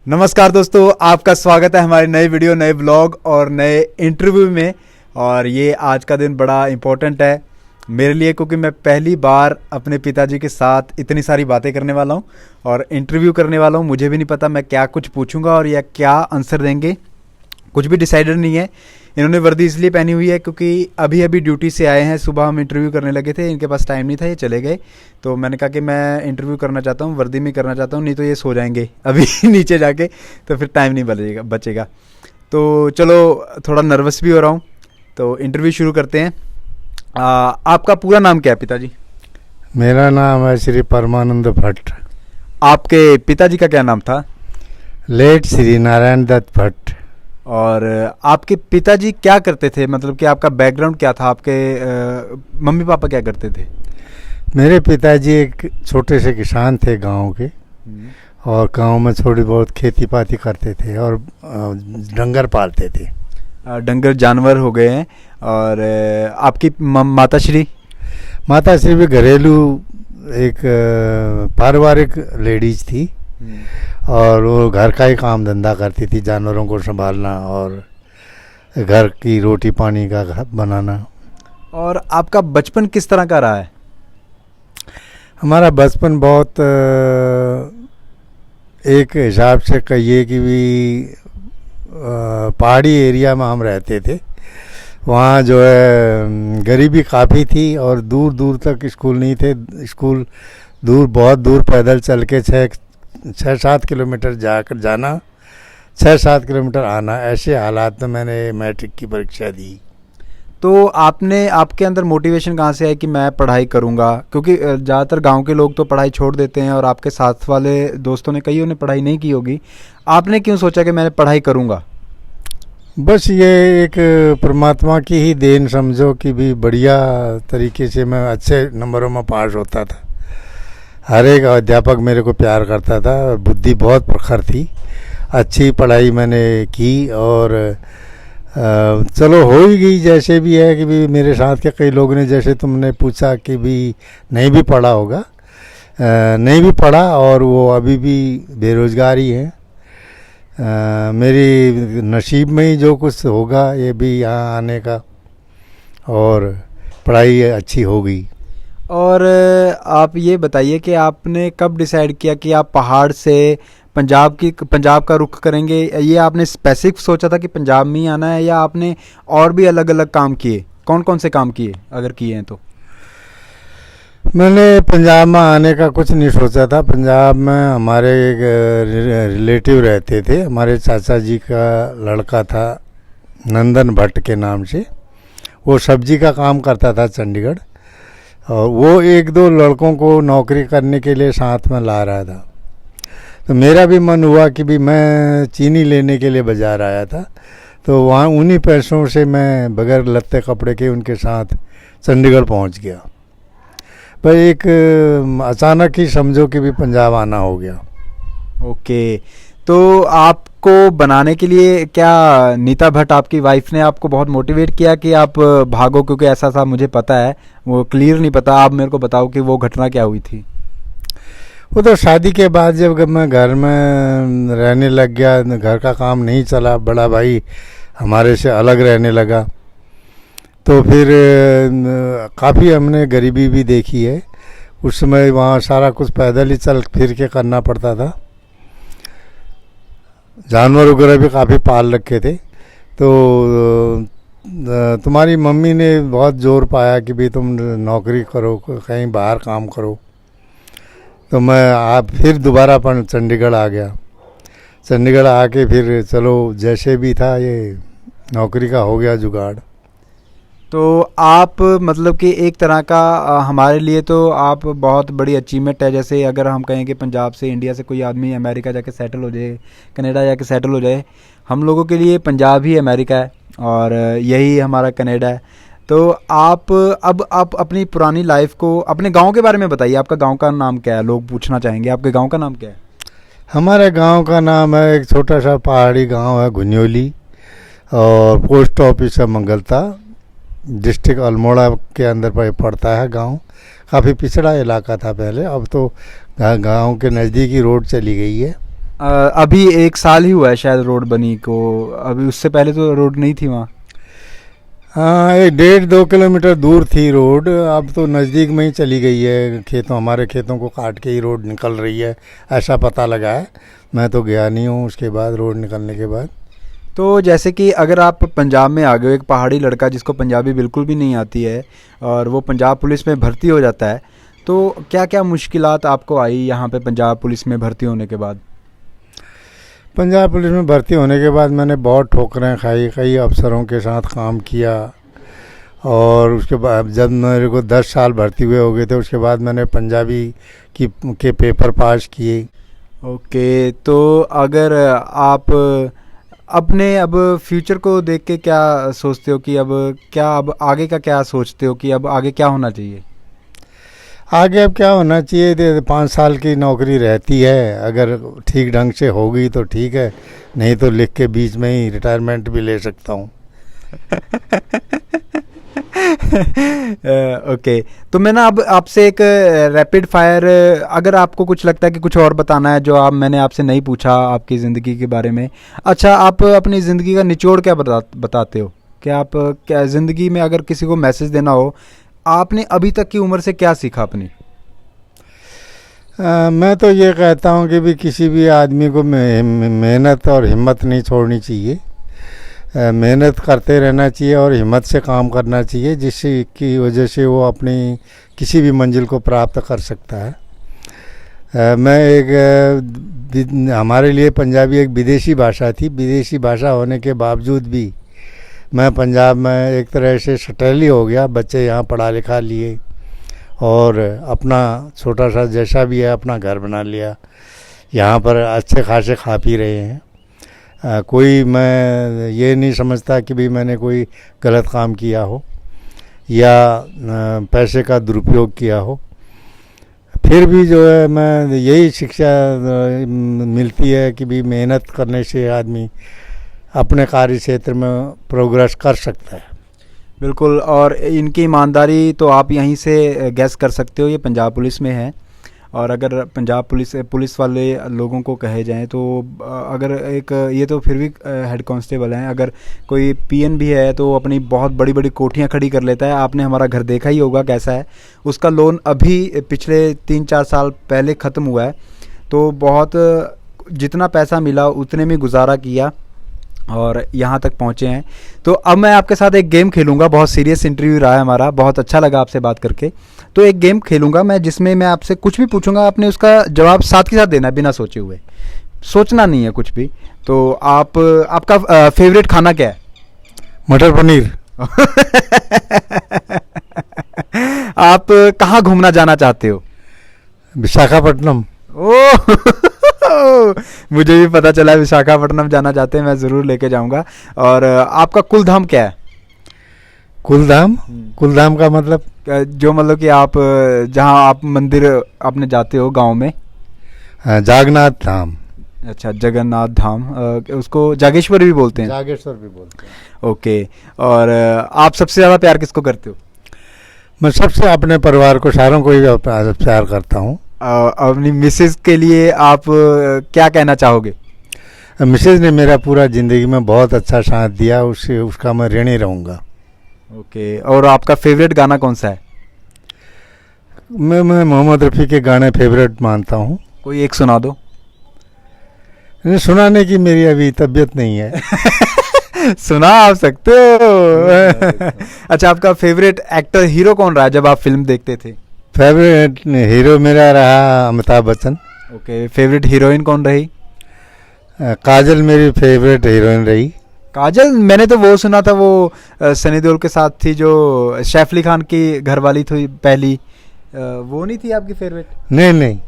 नमस्कार दोस्तों, आपका स्वागत है हमारे नए वीडियो, नए ब्लॉग और नए इंटरव्यू में। और ये आज का दिन बड़ा इम्पोर्टेंट है मेरे लिए, क्योंकि मैं पहली बार अपने पिताजी के साथ इतनी सारी बातें करने वाला हूँ और इंटरव्यू करने वाला हूँ। मुझे भी नहीं पता मैं क्या कुछ पूछूंगा और या क्या आंसर देंगे, कुछ भी डिसाइडेड नहीं है। इन्होंने वर्दी इसलिए पहनी हुई है क्योंकि अभी अभी ड्यूटी से आए हैं। सुबह हम इंटरव्यू करने लगे थे, इनके पास टाइम नहीं था, ये चले गए। तो मैंने कहा कि मैं इंटरव्यू करना चाहता हूँ, वर्दी में करना चाहता हूँ, नहीं तो ये सो जाएंगे अभी नीचे जाके, तो फिर टाइम नहीं बचेगा। तो चलो, थोड़ा नर्वस भी हो रहा हूँ, तो इंटरव्यू शुरू करते हैं। आपका पूरा नाम क्या है पिताजी? मेरा नाम है श्री परमानंद भट्ट। आपके पिताजी का क्या नाम था? लेट श्री नारायण दत्त भट्ट। और आपके पिताजी क्या करते थे, मतलब कि आपका बैकग्राउंड क्या था? आपके मम्मी पापा क्या करते थे? मेरे पिताजी एक छोटे से किसान थे गांव के, और गांव में थोड़ी बहुत खेती पाती करते थे और डंगर पालते थे। डंगर जानवर हो गए हैं। और आपकी माताश्री? माताश्री भी घरेलू एक पारिवारिक लेडीज थी, और वो घर का ही काम धंधा करती थी, जानवरों को संभालना और घर की रोटी पानी का बनाना। और आपका बचपन किस तरह का रहा है? हमारा बचपन बहुत एक हिसाब से कहिए कि भी पहाड़ी एरिया में हम रहते थे। वहाँ जो है गरीबी काफ़ी थी और दूर दूर तक स्कूल नहीं थे। स्कूल दूर, बहुत दूर पैदल चल के 6-7 किलोमीटर जाकर जाना, 6-7 किलोमीटर आना। ऐसे हालात में मैंने मैट्रिक की परीक्षा दी। तो आपके अंदर मोटिवेशन कहाँ से है कि मैं पढ़ाई करूँगा? क्योंकि ज़्यादातर गांव के लोग तो पढ़ाई छोड़ देते हैं और आपके साथ वाले दोस्तों ने, कईयों ने पढ़ाई नहीं की होगी। आपने क्यों सोचा कि मैं पढ़ाई करूँगा? बस ये एक परमात्मा की ही देन समझो कि भी बढ़िया तरीके से मैं अच्छे नंबरों में पास होता था। हर एक अध्यापक मेरे को प्यार करता था, बुद्धि बहुत प्रखर थी। अच्छी पढ़ाई मैंने की और चलो हो ही गई। जैसे भी है कि भी मेरे साथ के कई लोगों ने, जैसे तुमने पूछा कि भी नहीं भी पढ़ा होगा, नहीं भी पढ़ा और वो अभी भी बेरोजगार ही है। मेरी नसीब में ही जो कुछ होगा ये भी यहाँ आने का, और पढ़ाई अच्छी हो गई। और आप ये बताइए कि आपने कब डिसाइड किया कि आप पहाड़ से पंजाब का रुख करेंगे? ये आपने स्पेसिफिक सोचा था कि पंजाब में ही आना है, या आपने और भी अलग अलग काम किए? कौन कौन से काम किए, अगर किए हैं तो? मैंने पंजाब में आने का कुछ नहीं सोचा था। पंजाब में हमारे एक रिलेटिव रहते थे। हमारे चाचा जी का लड़का था नंदन भट्ट के नाम से, वो सब्जी का काम करता था चंडीगढ़, और वो एक दो लड़कों को नौकरी करने के लिए साथ में ला रहा था। तो मेरा भी मन हुआ कि भी मैं चीनी लेने के लिए बाज़ार आया था, तो वहाँ उन्हीं पैसों से मैं बगैर लत्ते कपड़े के उनके साथ चंडीगढ़ पहुँच गया। पर एक अचानक ही समझो कि भी पंजाब आना हो गया। ओके, तो आपको बनाने के लिए क्या नीता भट्ट आपकी वाइफ ने आपको बहुत मोटिवेट किया कि आप भागो? क्योंकि ऐसा था, मुझे पता है, वो क्लियर नहीं पता। आप मेरे को बताओ कि वो घटना क्या हुई थी। वो तो शादी के बाद जब मैं घर में रहने लग गया, घर का काम नहीं चला, बड़ा भाई हमारे से अलग रहने लगा, तो फिर काफ़ी हमने गरीबी भी देखी है। उस समय वहाँ सारा कुछ पैदल ही चल फिर के करना पड़ता था। जानवर वगैरह भी काफ़ी पाल रखे थे। तो तुम्हारी मम्मी ने बहुत जोर पाया कि भाई तुम नौकरी करो, कहीं बाहर काम करो। तो मैं फिर दोबारा अपन चंडीगढ़ आ गया। चंडीगढ़ आके फिर चलो जैसे भी था ये नौकरी का हो गया जुगाड़। तो आप मतलब कि एक तरह का हमारे लिए तो आप बहुत बड़ी अचीवमेंट है। जैसे अगर हम कहें कि पंजाब से, इंडिया से कोई आदमी अमेरिका जाके सेटल हो जाए, कनाडा जाके सेटल हो जाए, हम लोगों के लिए पंजाब ही अमेरिका है और यही हमारा कनाडा है। तो अब आप अपनी पुरानी लाइफ को, अपने गांव के बारे में बताइए। आपका गांव का नाम क्या है? लोग पूछना चाहेंगे, आपके गांव का नाम क्या है? हमारे गांव का नाम है, एक छोटा सा पहाड़ी गांव है घुन्योली, और पोस्ट ऑफिस है मंगलता, डिस्ट्रिक्ट अल्मोड़ा के अंदर पड़ता है गांव। काफ़ी पिछड़ा इलाका था पहले, अब तो गांव के नज़दीक ही रोड चली गई है। अभी 1 साल ही हुआ है शायद रोड बनी को, अभी उससे पहले तो रोड नहीं थी वहाँ। हाँ, 1.5-2 किलोमीटर दूर थी रोड, अब तो नज़दीक में ही चली गई है। हमारे खेतों को काट के ही रोड निकल रही है, ऐसा पता लगा है। मैं तो गया नहीं हूँ उसके बाद, रोड निकलने के बाद। तो जैसे कि अगर आप पंजाब में आ गए हो, एक पहाड़ी लड़का जिसको पंजाबी बिल्कुल भी नहीं आती है और वो पंजाब पुलिस में भर्ती हो जाता है, तो क्या क्या मुश्किलात आपको आई यहाँ पे पंजाब पुलिस में भर्ती होने के बाद? पंजाब पुलिस में भर्ती होने के बाद मैंने बहुत ठोकरें खाई, कई अफसरों के साथ काम किया, और उसके बाद जब मेरे को 10 साल भर्ती हुए हो गए थे, उसके बाद मैंने पंजाबी के पेपर पास किए। ओके, तो अगर आप अपने अब फ्यूचर को देख के क्या सोचते हो कि अब आगे का क्या सोचते हो कि अब आगे क्या होना चाहिए? आगे अब क्या होना चाहिए, 5 साल की नौकरी रहती है, अगर ठीक ढंग से होगी तो ठीक है, नहीं तो लिख के बीच में ही रिटायरमेंट भी ले सकता हूँ। ओके, तो मैं ना अब आपसे एक रैपिड फायर, अगर आपको कुछ लगता है कि कुछ और बताना है जो मैंने आपसे नहीं पूछा आपकी ज़िंदगी के बारे में। अच्छा, आप अपनी ज़िंदगी का निचोड़ क्या बताते हो? क्या आप क्या ज़िंदगी में अगर किसी को मैसेज देना हो, आपने अभी तक की उम्र से क्या सीखा अपनी? मैं तो ये कहता हूँ कि भी किसी भी आदमी को मेहनत और हिम्मत नहीं छोड़नी चाहिए। मेहनत करते रहना चाहिए और हिम्मत से काम करना चाहिए, जिससे की वजह से वो अपनी किसी भी मंजिल को प्राप्त कर सकता है। हमारे लिए पंजाबी एक विदेशी भाषा थी। विदेशी भाषा होने के बावजूद भी मैं पंजाब में एक तरह से सेटल ही हो गया। बच्चे यहाँ पढ़ा लिखा लिए और अपना छोटा सा जैसा भी है अपना घर बना लिया। यहाँ पर अच्छे खासे खा पी रहे हैं। कोई मैं ये नहीं समझता कि भी मैंने कोई गलत काम किया हो या पैसे का दुरुपयोग किया हो। फिर भी जो है मैं यही शिक्षा मिलती है कि भी मेहनत करने से आदमी अपने कार्य क्षेत्र में प्रोग्रेस कर सकता है। बिल्कुल, और इनकी ईमानदारी तो आप यहीं से गैस कर सकते हो, ये पंजाब पुलिस में है। और अगर पंजाब पुलिस वाले लोगों को कहे जाएं तो अगर एक ये तो फिर भी हेड कांस्टेबल हैं, अगर कोई पीएन भी है तो अपनी बहुत बड़ी बड़ी कोठियाँ खड़ी कर लेता है। आपने हमारा घर देखा ही होगा कैसा है, उसका लोन अभी पिछले 3-4 साल पहले ख़त्म हुआ है। तो बहुत जितना पैसा मिला उतने में गुजारा किया और यहाँ तक पहुँचे हैं। तो अब मैं आपके साथ एक गेम खेलूँगा। बहुत सीरियस इंटरव्यू रहा है हमारा, बहुत अच्छा लगा आपसे बात करके। तो एक गेम खेलूँगा मैं जिसमें मैं आपसे कुछ भी पूछूंगा, आपने उसका जवाब साथ के साथ देना है बिना सोचे हुए, सोचना नहीं है कुछ भी। तो आपका फेवरेट खाना क्या है? मटर पनीर। आप कहाँ घूमना जाना चाहते हो? विशाखापट्टनम। ओह मुझे भी पता चला विशाखापट्टनम जाना चाहते हैं, मैं ज़रूर लेके जाऊंगा। और आपका कुलधाम क्या है? कुलधाम? कुलधाम का मतलब? जो मतलब कि आप जहाँ आप मंदिर आपने जाते हो गांव में। जागन्नाथ धाम। अच्छा, जगन्नाथ धाम, उसको जागेश्वर भी बोलते हैं। जागेश्वर भी बोलते हैं। ओके, और आप सबसे ज़्यादा प्यार किसको करते हो? मैं सबसे अपने परिवार को, सारों को ही प्यार करता हूँ। अपनी मिसेज के लिए आप क्या कहना चाहोगे? मिसेज ने मेरा पूरा ज़िंदगी में बहुत अच्छा साथ दिया, उसका मैं ऋणी रहूँगा। ओके, और आपका फेवरेट गाना कौन सा है? मैं मोहम्मद रफ़ी के गाने फेवरेट मानता हूँ। कोई एक सुना दो। सुनाने की मेरी अभी तबीयत नहीं है। सुना आप सकते हो। अच्छा, आपका फेवरेट एक्टर हीरो कौन रहा जब आप फिल्म देखते थे? फेवरेट हीरो मेरा रहा Amitabh Bachchan. Okay, favourite heroine कौन रही? काजल मेरी फेवरेट हीरोइन रही। काजल? मैंने तो वो सुना था वो सनी देओल के साथ थी जो सैफ अली खान की घरवाली थी पहली, वो नहीं थी आपकी फेवरेट? नहीं,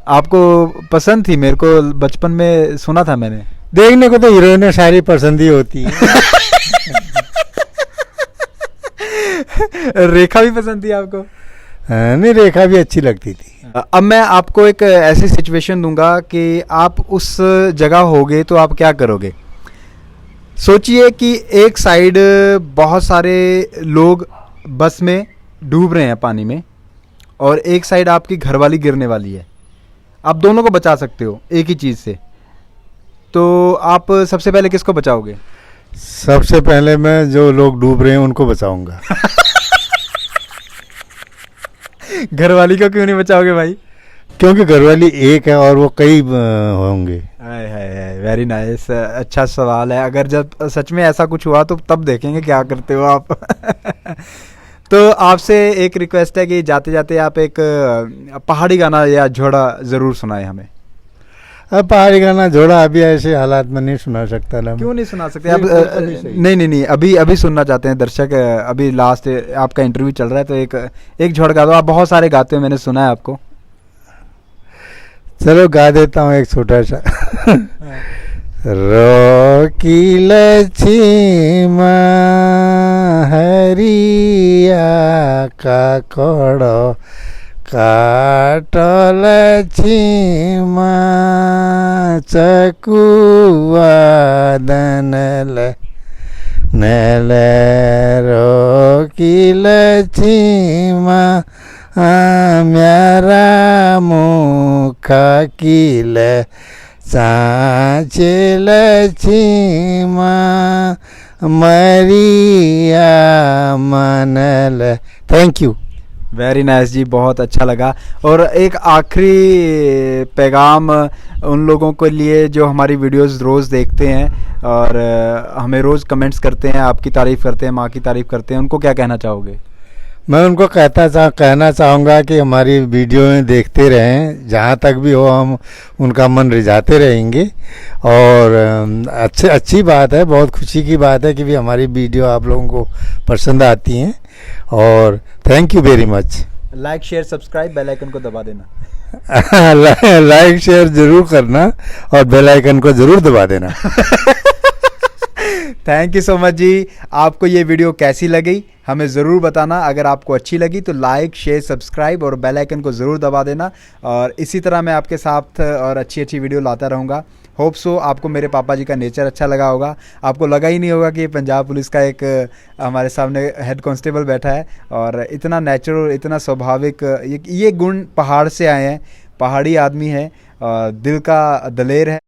आपको पसंद थी? मेरे को बचपन में सुना था मैंने। देखने को तो हीरोइनें सारी पसंद ही होती है। रेखा भी पसंद थी आपको? नहीं, रेखा भी अच्छी लगती थी। अब मैं आपको एक ऐसी सिचुएशन दूंगा कि आप उस जगह होगे तो आप क्या करोगे? सोचिए कि एक साइड बहुत सारे लोग बस में डूब रहे हैं पानी में और एक साइड आपकी घरवाली गिरने वाली है। आप दोनों को बचा सकते हो एक ही चीज़ से। तो आप सबसे पहले किसको बचाओगे? सबसे पहले मैं जो लोग डूब रहे हैं उनको बचाऊंगा। घरवाली को क्यों नहीं बचाओगे भाई? क्योंकि घरवाली एक है और वो कई होंगे। हाय हाय हाय, वेरी नाइस, अच्छा सवाल है। अगर जब सच में ऐसा कुछ हुआ तो तब देखेंगे क्या करते हो आप। तो आपसे एक रिक्वेस्ट है कि जाते जाते आप एक पहाड़ी गाना या झोड़ा ज़रूर सुनाए हमें। अब पहाड़ी गाना झोड़ा अभी ऐसे हालात में नहीं सुना सकता ना। क्यों नहीं सुना सकते आप? नहीं नहीं नहीं, अभी अभी सुनना चाहते हैं दर्शक। अभी लास्ट आपका इंटरव्यू चल रहा है तो एक झोड़ गा दो। आप बहुत सारे गाते हो, मैंने सुना है आपको। चलो गा देता हूँ एक छोटा सा। रोकी लक्ष्मा हरिया का कोड़ो काटल छिमा चकुआ दनल नल रोकिल छिमा म्यारा मुखा किल साँचल छिमा मरिया मनल। Thank you. वेरी नाइस जी, बहुत अच्छा लगा। और एक आखिरी पैगाम उन लोगों के लिए जो हमारी वीडियोस रोज़ देखते हैं और हमें रोज़ कमेंट्स करते हैं, आपकी तारीफ़ करते हैं, माँ की तारीफ़ करते हैं, उनको क्या कहना चाहोगे? मैं उनको कहना चाहूँगा कि हमारी वीडियो देखते रहें, जहाँ तक भी हो हम उनका मन रिझाते रहेंगे। और अच्छी बात है, बहुत खुशी की बात है कि भी हमारी वीडियो आप लोगों को पसंद आती हैं। और thank you very much. Like share subscribe, bell icon को दबा देना। लाइक शेयर जरूर करना और बेल आइकन को जरूर दबा देना। थैंक यू सो मच जी। आपको ये वीडियो कैसी लगी हमें ज़रूर बताना। अगर आपको अच्छी लगी तो लाइक शेयर सब्सक्राइब और बेल आइकन को ज़रूर दबा देना। और इसी तरह मैं आपके साथ और अच्छी अच्छी वीडियो लाता रहूँगा। होप सो आपको मेरे पापा जी का नेचर अच्छा लगा होगा। आपको लगा ही नहीं होगा कि पंजाब पुलिस का एक हमारे सामने हेड कांस्टेबल बैठा है और इतना नेचुरल, इतना स्वाभाविक, ये गुण पहाड़ से आए हैं, पहाड़ी आदमी है, दिल का दलेर है।